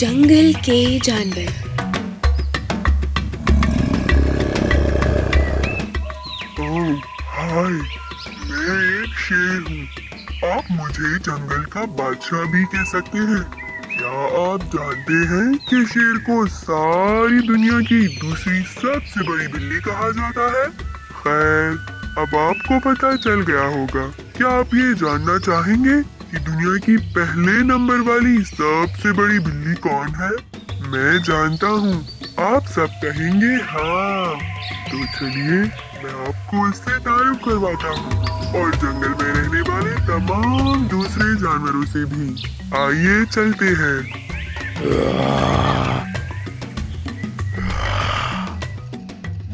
जंगल के जानवर। ओह हाय, मैं एक शेर हूँ। आप मुझे जंगल का बादशाह भी कह सकते हैं। क्या आप जानते हैं कि शेर को सारी दुनिया की दूसरी सबसे बड़ी बिल्ली कहा जाता है? खैर, अब आपको पता चल गया होगा। क्या आप ये जानना चाहेंगे कि दुनिया की पहले नंबर वाली सबसे बड़ी बिल्ली कौन है? मैं जानता हूँ, आप सब कहेंगे हाँ। तो चलिए, मैं आपको इससे तारुफ करवाता हूँ और जंगल में रहने वाले तमाम दूसरे जानवरों से भी। आइए चलते हैं।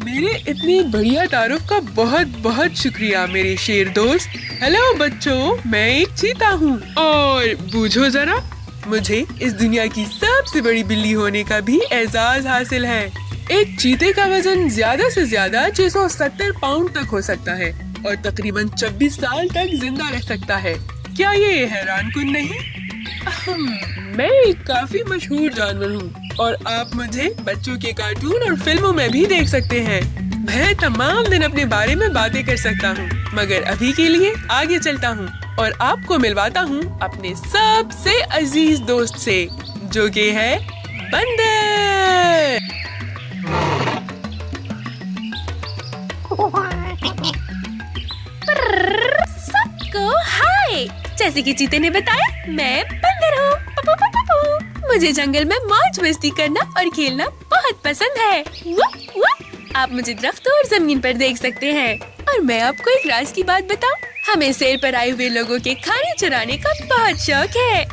मेरे इतनी बढ़िया तारुफ का बहुत बहुत शुक्रिया मेरे शेर दोस्त। हेलो बच्चों, मैं एक चीता हूँ और बूझो जरा, मुझे इस दुनिया की सबसे बड़ी बिल्ली होने का भी एजाज हासिल है। एक चीते का वजन ज्यादा से ज्यादा 670 पाउंड तक हो सकता है और तकरीबन 26 साल तक जिंदा रह सकता है। क्या ये हैरान कुन नहीं? मैं एक काफी मशहूर जानवर हूँ और आप मुझे बच्चों के कार्टून और फिल्मों में भी देख सकते हैं। मैं तमाम दिन अपने बारे में बातें कर सकता हूँ, मगर अभी के लिए आगे चलता हूँ और आपको मिलवाता हूँ अपने सबसे अजीज दोस्त से, जो कि है बंदर। सबको हाय। जैसे कि चीते ने बताया, मैं बंदर हूँ। मुझे जंगल में मौज मस्ती करना और खेलना बहुत पसंद है। आप मुझे दरख्तों और जमीन पर देख सकते हैं। और मैं आपको एक राज की बात बताऊं, हमें सैर पर आए हुए लोगों के खाने चुराने का बहुत शौक है।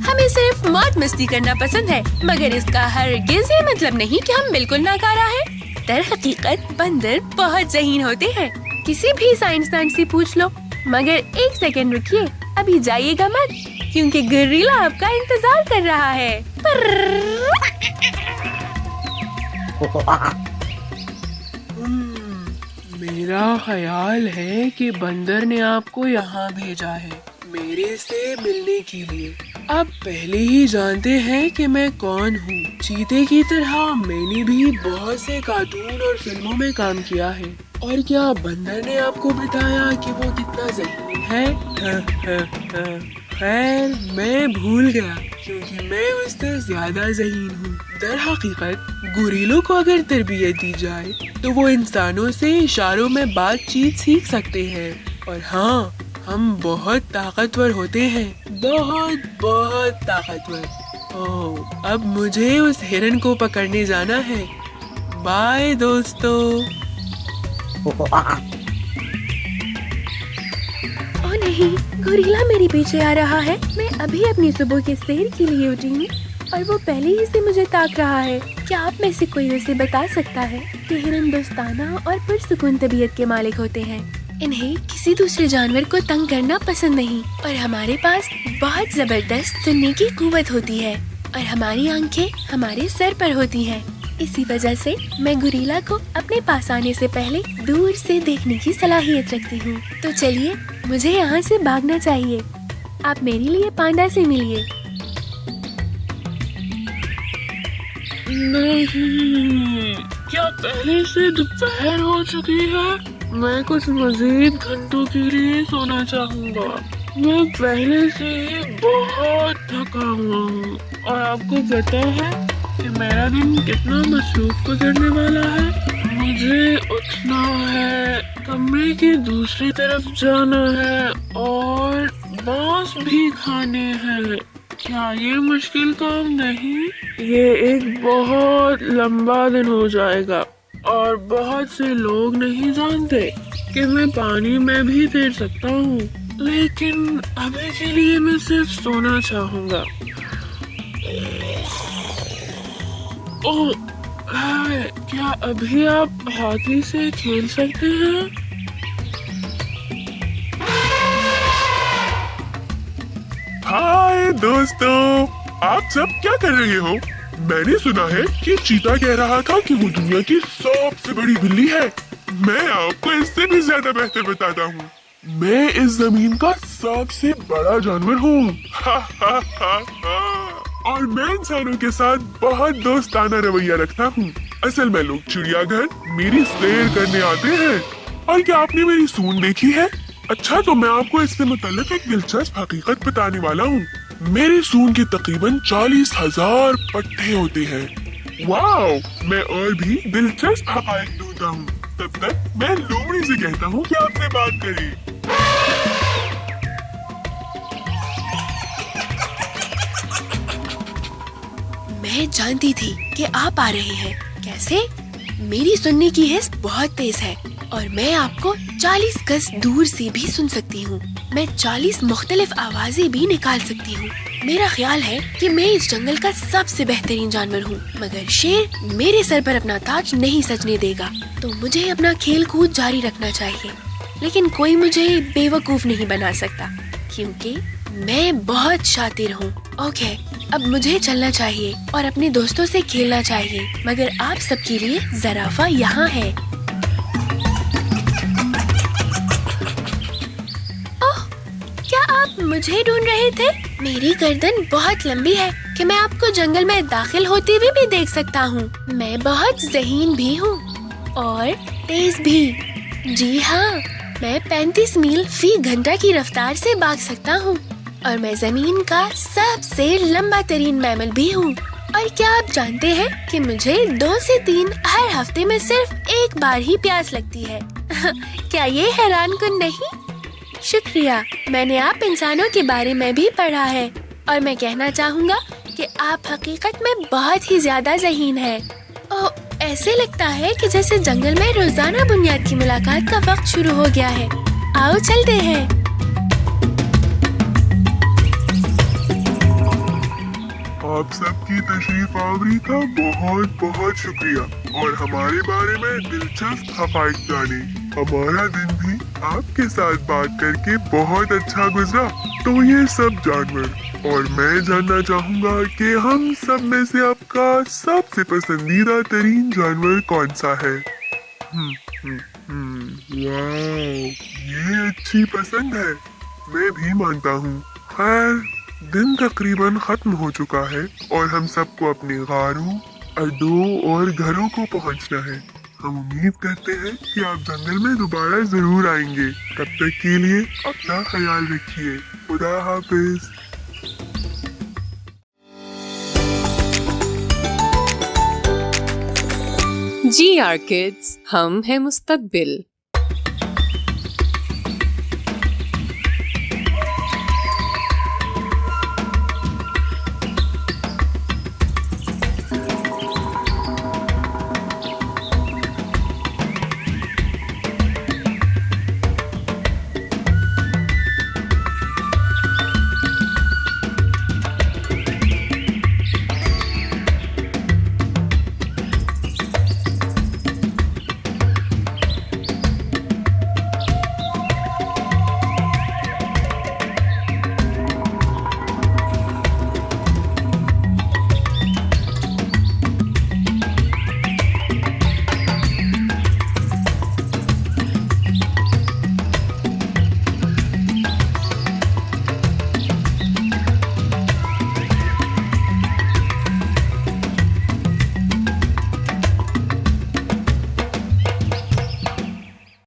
हमें सिर्फ मौज मस्ती करना पसंद है, मगर इसका हरगिज़ ये मतलब नहीं कि हम बिल्कुल नाकारा हैं। दरहकीकत बंदर बहुत ज़हीन होते हैं, किसी भी साइंसदान से पूछ लो। मगर एक सेकंड रुकिए, अभी जाइएगा मत, क्योंकि गोरिल्ला आपका इंतजार कर रहा है। मेरा ख्याल है कि बंदर ने आपको यहाँ भेजा है मेरे से मिलने के लिए। आप पहले ही जानते हैं कि मैं कौन हूँ। चीते की तरह मैंने भी बहुत से कार्टून और फिल्मों में काम किया है। और क्या बंदर ने आपको बताया कि वो कितना ज़हीन है? खैर, मैं भूल गया, क्योंकि मैं उससे ज्यादा ज़हीन हूँ। दर हकीकत गोरिल्लों को अगर तरबियत दी जाए तो वो इंसानों से इशारों में बातचीत सीख सकते हैं। और हाँ, हम बहुत ताकतवर होते हैं, बहुत बहुत ताकतवर। ओह, अब मुझे उस हिरन को पकड़ने जाना है। बाय दोस्तों। ओ नहीं, गोरिल्ला मेरे पीछे आ रहा है। मैं अभी अपनी सुबह के सैर के लिए उठी हूँ और वो पहले ही से मुझे ताक रहा है। क्या आप में से कोई उसे बता सकता है कि हिरन दोस्ताना और पुरसुकून तबीयत के मालिक होते हैं। इन्हें किसी दूसरे जानवर को तंग करना पसंद नहीं और हमारे पास बहुत जबरदस्त सुनने की कुव्वत होती है और हमारी आंखें हमारे सर पर होती हैं। इसी वजह से मैं गोरिल्ला को अपने पास आने से पहले दूर से देखने की सलाहियत रखती हूँ। तो चलिए, मुझे यहाँ से भागना चाहिए। आप मेरे लिए पांडा से मिलिए। नहीं, क्या पहले से दोपहर हो चुकी है? मैं कुछ मजीद घंटों के लिए सोना चाहूँगा। मैं पहले से ही बहुत थका हुआ हूँ और आपको पता है कि मेरा दिन कितना मसरूफ गुजरने वाला है। मुझे उठना है, कमरे की दूसरी तरफ जाना है और बांस भी खाने हैं। क्या ये मुश्किल काम नहीं? ये एक बहुत लंबा दिन हो जाएगा और बहुत से लोग नहीं जानते कि मैं पानी में भी तैर सकता हूँ। लेकिन अभी के लिए मैं सिर्फ सोना चाहूँगा। ओह, हाय, क्या अभी आप हाथी से खेल सकते हैं? हाय दोस्तों, आप सब क्या कर रहे हो? मैंने सुना है कि चीता कह रहा था कि वो दुनिया की सबसे बड़ी बिल्ली है। मैं आपको इससे भी ज्यादा बेहतर बताता हूँ। मैं इस जमीन का सबसे बड़ा जानवर हूँ। और मैं इंसानों के साथ बहुत दोस्ताना रवैया रखता हूँ। असल में लोग चिड़ियाघर मेरी सैर करने आते हैं। और क्या आपने मेरी सूंड देखी है? अच्छा, तो मैं आपको इससे मुताल्लिक एक दिलचस्प हकीकत बताने वाला हूँ। मेरी सूंड के तकरीबन 40,000 पट्टे होते हैं। वाओ! मैं और भी दिलचस्प हकायक ढूंढता हूँ। तब तक मैं लोमड़ी से कहता हूँ कि आपसे बात करें। मैं जानती थी कि आप आ रहे हैं। कैसे? मेरी सुनने की हिस्स बहुत तेज है और मैं आपको 40 गज दूर से भी सुन सकती हूँ। मैं 40 मुख्तलिफ आवाजें भी निकाल सकती हूँ। मेरा ख्याल है कि मैं इस जंगल का सबसे बेहतरीन जानवर हूँ, मगर शेर मेरे सर पर अपना ताज नहीं सजने देगा। तो मुझे अपना खेल कूद जारी रखना चाहिए, लेकिन कोई मुझे बेवकूफ नहीं बना सकता क्योंकि मैं बहुत शातिर हूँ। ओके, अब मुझे चलना चाहिए और अपने दोस्तों से खेलना चाहिए, मगर आप सबके लिए ज़राफ़ा यहाँ है। ओह, क्या आप मुझे ढूंढ रहे थे? मेरी गर्दन बहुत लंबी है कि मैं आपको जंगल में दाखिल होते हुए भी देख सकता हूँ। मैं बहुत ज़हीन भी हूँ और तेज भी। जी हाँ, मैं 35 मील फी घंटा की रफ्तार से भाग सकता हूँ और मैं जमीन का सबसे लंबा तरीन मैमल भी हूँ। और क्या आप जानते हैं कि मुझे 2 से 3 हर हफ्ते में सिर्फ एक बार ही प्यास लगती है। क्या ये हैरानकुन नहीं? शुक्रिया, मैंने आप इंसानों के बारे में भी पढ़ा है और मैं कहना चाहूँगा कि आप हकीकत में बहुत ही ज्यादा ज़हीन हैं। ओह, ऐसे लगता है कि जैसे जंगल में रोजाना बुनियाद की मुलाकात का वक्त शुरू हो गया है। आओ चलते हैं। आप सबकी तशरीफ आवरी का बहुत बहुत शुक्रिया और हमारे बारे में दिलचस्प हकायक जाने। हमारा दिन भी आपके साथ बात करके बहुत अच्छा गुजरा। तो ये सब जानवर और मैं जानना चाहूँगा कि हम सब में से आपका सबसे पसंदीदा तरीन जानवर कौन सा है? वाह, ये अच्छी पसंद है। मैं भी मानता हूँ। खैर, दिन तकरीबन खत्म हो चुका है और हम सबको अपने गारों, अड्डों और घरों को पहुंचना है। हम उम्मीद करते हैं कि आप जंगल में दोबारा जरूर आएंगे। तब तक के लिए अपना ख्याल रखिए। खुदा हाफिज। GR Kids, हम हैं मुस्तकबिल।